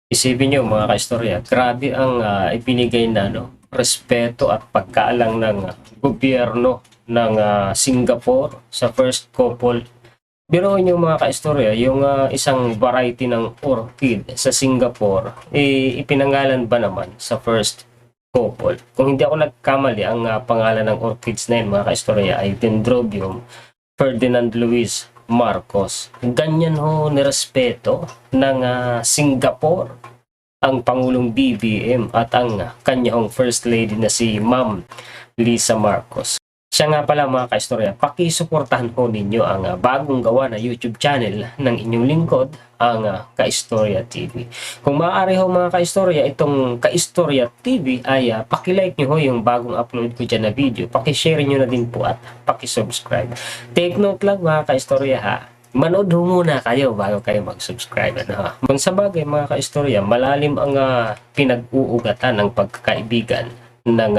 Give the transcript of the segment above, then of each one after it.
Isipin nyo mga kaistorya, grabe ang ibinigay na respeto at pagkaalang ng gobyerno ng Singapore sa first couple. Biruin nyo mga kaistorya, yung isang variety ng orchid sa Singapore, ipinangalan ba naman sa first couple? Kung hindi ako nagkamali, ang pangalan ng orchids na yun mga kaistorya ay Dendrobium Ferdinand Luis Marcos. Ganyan ho nirespeto ng Singapore ang Pangulong BBM at ang kanyang First Lady na si Ma'am Lisa Marcos. Siya nga pala mga kaistorya, pakisuportahan ho ninyo ang bagong gawa na YouTube channel ng inyong lingkod, ang Kaistorya TV. Kung maaari ho mga kaistorya, itong Kaistorya TV ay pakilike nyo ho yung bagong upload ko dyan na video, pakishare nyo na din po at pakisubscribe. Take note lang mga kaistorya ha, manood ho muna kayo bago kayo mag-subscribe. Kung sa bagay mga kaistorya, malalim ang pinag-uugatan ng pagkakaibigan ng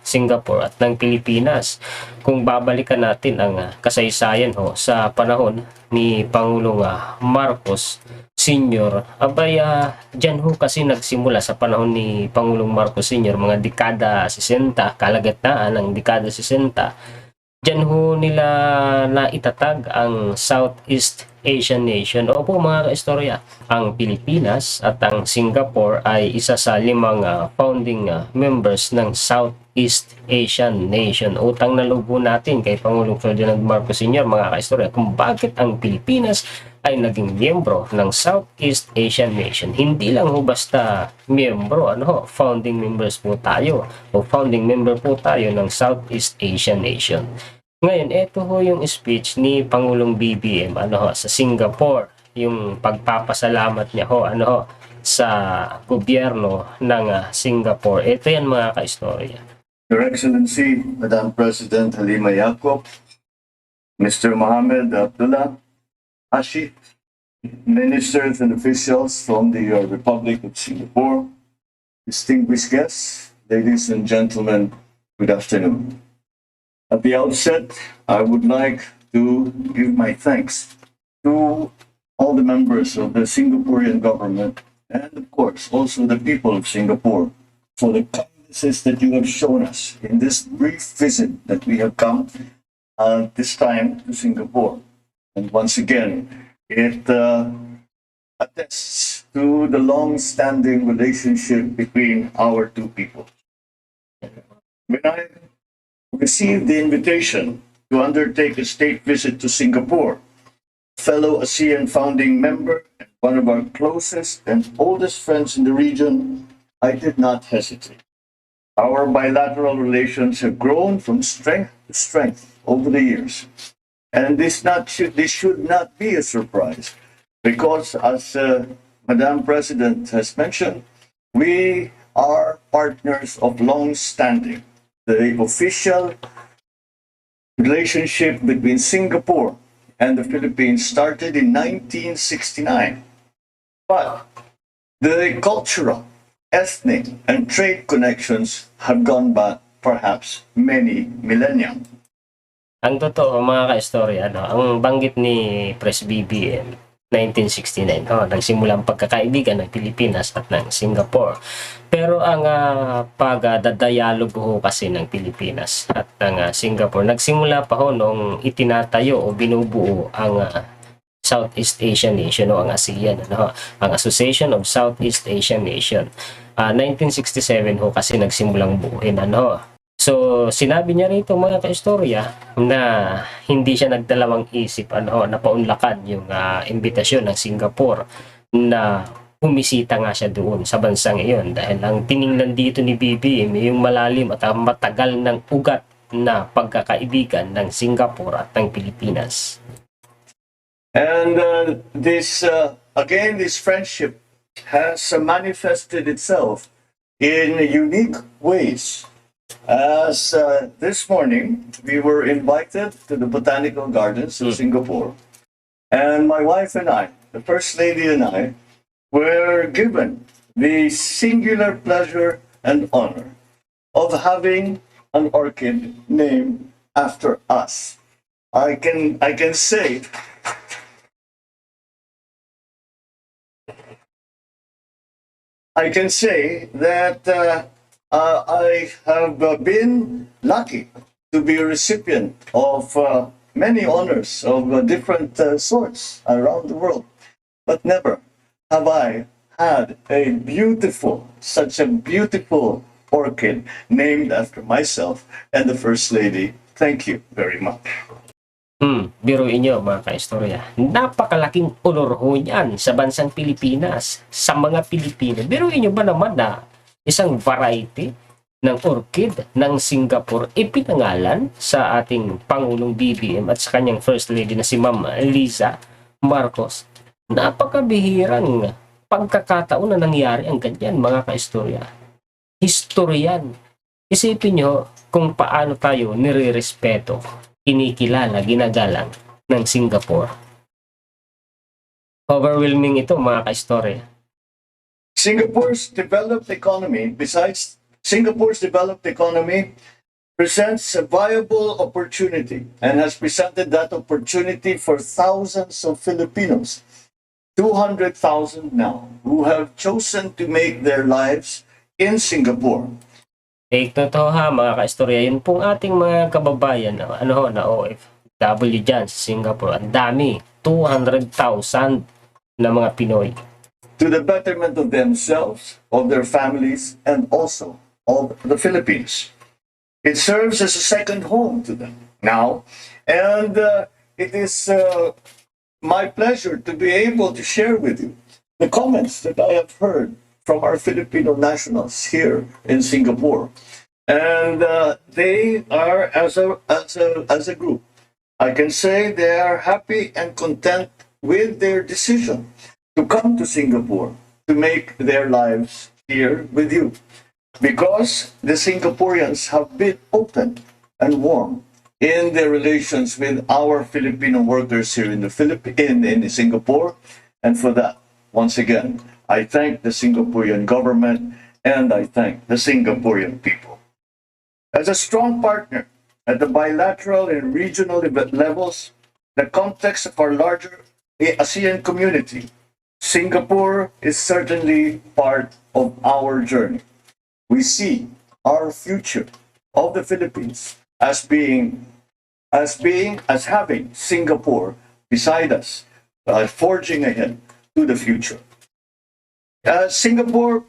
Singapore at ng Pilipinas. Kung babalikan natin ang kasaysayan sa panahon ni Pangulong Marcos Sr., abay dyan kasi nagsimula sa panahon ni Pangulong Marcos Sr., mga dekada 60, kalagitnaan ng dekada 60. Diyan nila naitatag ang Southeast Asian Nation. Opo mga kaistorya, ang Pilipinas at ang Singapore ay isa sa 5 founding members ng Southeast Asian Nation. Utang na loob natin kay Pangulong Ferdinand Marcos Sr. mga kaistorya kung bakit ang Pilipinas ay naging miyembro ng Southeast Asian Nation. Hindi lang basta miyembro, founding members po tayo o founding member po tayo ng Southeast Asian Nation. Ngayon, ito yung speech ni Pangulong BBM sa Singapore, yung pagpapasalamat niya sa gobyerno ng Singapore. Ito yan mga kaistorya. Your Excellency, Madam President Halima Yacob, Mr. Mohammed Abdullah Hashi, ministers and officials from the Republic of Singapore, distinguished guests, ladies and gentlemen, good afternoon. At the outset, I would like to give my thanks to all the members of the Singaporean government and, of course, also the people of Singapore for the kindnesses that you have shown us in this brief visit that we have come this time to Singapore. And once again, it attests to the long-standing relationship between our two people. When I received the invitation to undertake a state visit to Singapore, fellow ASEAN founding member and one of our closest and oldest friends in the region, I did not hesitate. Our bilateral relations have grown from strength to strength over the years. And this should not be a surprise because, as Madam President has mentioned, we are partners of long standing. The official relationship between Singapore and the Philippines started in 1969. But the cultural, ethnic, and trade connections have gone back perhaps many millennia. Ang totoo mga kaistorya, ang banggit ni Pres BBM 1969, nagsimula ang pagkakaibigan ng Pilipinas at ng Singapore. Pero ang pagdadialog kasi ng Pilipinas at ng Singapore, nagsimula pa noong itinatayo o binubuo ang Southeast Asian Nation o ang ASEAN, ang Association of Southeast Asian Nation. 1967 kasi nagsimulang buuin, So, sinabi niya rito mga kaistorya na hindi siya nagdalawang isip na paunlakan yung imbitasyon ng Singapore na bumisita nga siya doon sa bansang iyon dahil ang tiningnan dito ni BBM yung malalim at matagal ng ugat na pagkakaibigan ng Singapore at ng Pilipinas. And this friendship has manifested itself in unique ways. As this morning, we were invited to the Botanical Gardens of Singapore, and my wife and I, the First Lady and I, were given the singular pleasure and honor of having an orchid named after us. I can say I can say that I have been lucky to be a recipient of many honors of different sorts around the world, but never have I had a beautiful, such a beautiful orchid named after myself and the First Lady. Thank you very much. Biruin nyo mga kaistorya. Napakalaking honor ho yan sa bansang Pilipinas, sa mga Pilipino. Biruin nyo ba naman na isang variety ng orchid ng Singapore ipinangalan sa ating Pangulong BBM at sa kanyang First Lady na si Ma'am Liza Marcos. Napakabihirang pagkakataon na nangyari ang ganyan mga kaistorya. Historian. Isipin nyo kung paano tayo nire-respeto, kinikilala, ginagalang ng Singapore. Overwhelming ito mga kaistorya. Singapore's developed economy presents a viable opportunity and has presented that opportunity for thousands of Filipinos, 200,000 now, who have chosen to make their lives in Singapore. Take note ho ha mga kaistorya, yun pong ating mga kababayan na OFW dyan sa Singapore. Ang dami, 200,000 na mga Pinoy. To the betterment of themselves, of their families, and also of the Philippines. It serves as a second home to them now, and it is my pleasure to be able to share with you the comments that I have heard from our Filipino nationals here in Singapore, and they are as a group. I can say they are happy and content with their decision to come to Singapore to make their lives here with you, because the Singaporeans have been open and warm in their relations with our Filipino workers here in Singapore, and for that, once again, I thank the Singaporean government and I thank the Singaporean people. As a strong partner at the bilateral and regional levels, the context of our larger ASEAN community, Singapore is certainly part of our journey. We see our future of the Philippines as having Singapore beside us, forging ahead to the future. Singapore,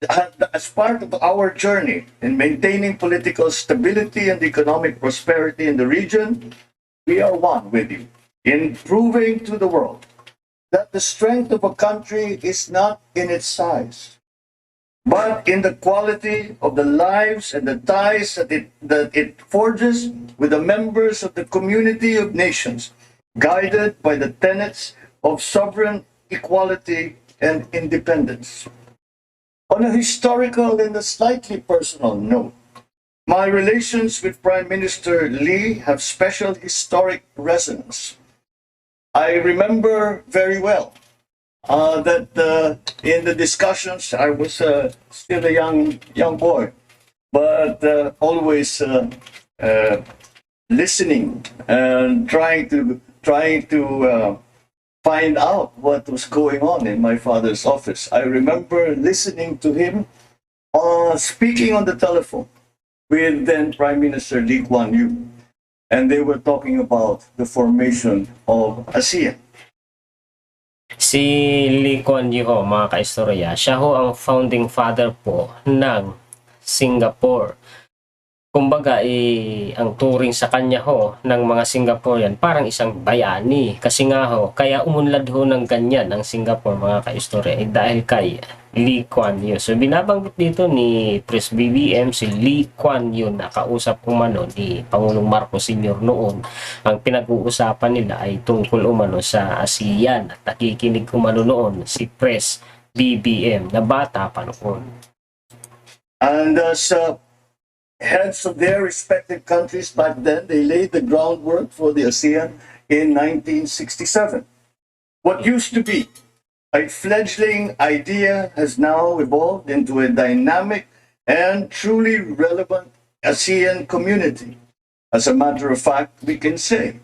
as part of our journey in maintaining political stability and economic prosperity in the region, we are one with you in proving to the world that the strength of a country is not in its size, but in the quality of the lives and the ties that it forges with the members of the community of nations, guided by the tenets of sovereign equality and independence. On a historical and a slightly personal note, my relations with Prime Minister Lee have special historic resonance. I remember very well that in the discussions, I was still a young boy, but always listening and trying to find out what was going on in my father's office. I remember listening to him speaking on the telephone with then Prime Minister Lee Kuan Yew, and they were talking about the formation of ASEAN. Si Lee Kuan Yew ho, mga kaistorya, siya ho ang founding father po ng Singapore. Kumbaga, ang turing sa kanya ho ng mga Singaporean parang isang bayani. Kasi nga ho, kaya umunlad ho ng ganyan ang Singapore, mga kaistorya, dahil kay Lee Kuan Yew. So binabanggit dito ni Pres BBM si Lee Kuan Yew na kausap umano ni Pangulong Marcos Sr. noon. Ang pinag-uusapan nila ay tungkol umano sa ASEAN at nakikinig umano noon si Pres BBM na bata pa noon. And heads of their respective countries back then, they laid the groundwork for the ASEAN in 1967. What used to be a fledgling idea has now evolved into a dynamic and truly relevant ASEAN community. As a matter of fact, we can say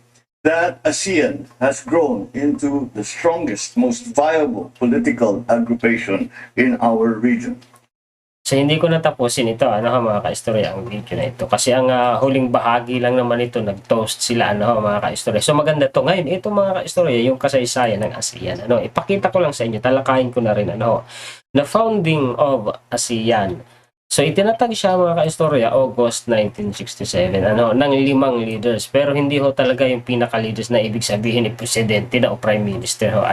that ASEAN has grown into the strongest, most viable political aggregation in our region. So hindi ko natapusin ito, mga kaistorya, ang video na ito. Kasi ang huling bahagi lang naman ito, nag-toast sila, mga kaistorya. So maganda to. Ngayon, ito mga kaistorya, yung kasaysayan ng ASEAN. Ipakita ko lang sa inyo, talakayin ko na rin, the founding of ASEAN. So itinatag siya mga kaistorya, August 1967, ng 5 leaders. Pero hindi ho talaga yung pinaka-leaders na ibig sabihin ni Presidente na o Prime Minister ho.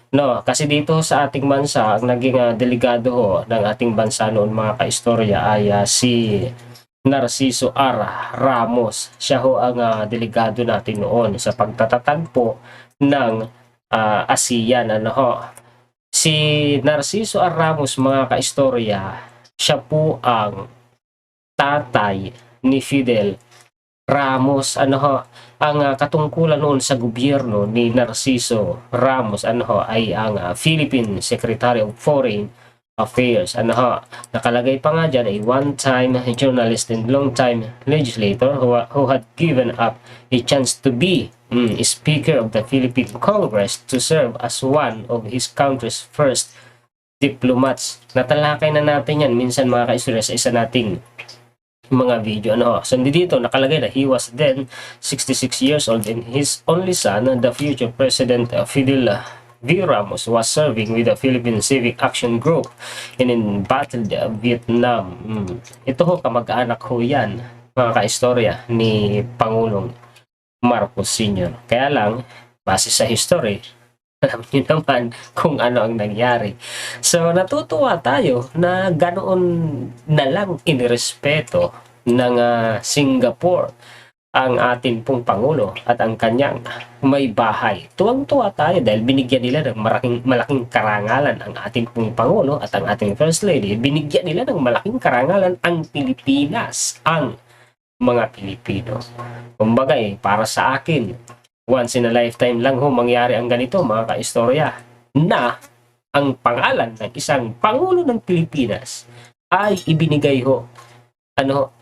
No, kasi dito sa ating bansa, ang naging delegado ho ng ating bansa noon mga kaistorya ay si Narciso R. Ramos. Siya ho ang delegado natin noon sa pagtatatagpo ng ASEAN. Si Narciso R. Ramos mga kaistorya, siya po ang tatay ni Fidel Ramos. Ang katungkulan noon sa gobyerno ni Narciso Ramos ay ang Philippine Secretary of Foreign Affairs. Nakalagay pa nga dyan ay one-time journalist and long-time legislator who had given up a chance to be Speaker of the Philippine Congress to serve as one of his country's first diplomats. Natalakay na natin yan minsan mga kaistorya sa isa nating mga video. So dito nakalagay na he was then 66 years old and his only son, the future President Fidel V. Ramos, was serving with the Philippine Civic Action Group in battled Vietnam. Ito ho, kamag-anak ho yan mga kaistorya ni Pangulong Marcos Sr. Kaya lang, base sa history, alam niyo naman kung ano ang nangyari. So natutuwa tayo na ganoon na lang inirespeto ng Singapore ang ating pong Pangulo at ang kanyang may bahay. Tuwang-tuwa tayo dahil binigyan nila ng malaking karangalan ang ating pong Pangulo at ang ating First Lady. Binigyan nila ng malaking karangalan ang Pilipinas, ang mga Pilipino. Kumbaga para sa akin, once in a lifetime lang ho mangyari ang ganito mga kaistorya, na ang pangalan ng isang Pangulo ng Pilipinas ay ibinigay ho,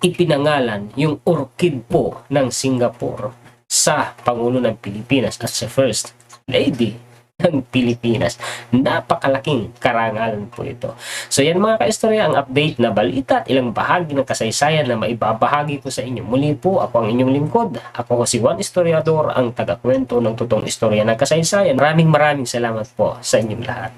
ipinangalan yung orchid po ng Singapore sa Pangulo ng Pilipinas at sa First Lady ng Pilipinas. Napakalaking karangalan po ito. So yan mga kaistorya, ang update na balita at ilang bahagi ng kasaysayan na maibabahagi ko sa inyo. Muli po, ako ang inyong lingkod. Ako si Juan Historiador, ang tagakwento ng totoong istorya ng kasaysayan. Maraming salamat po sa inyong lahat.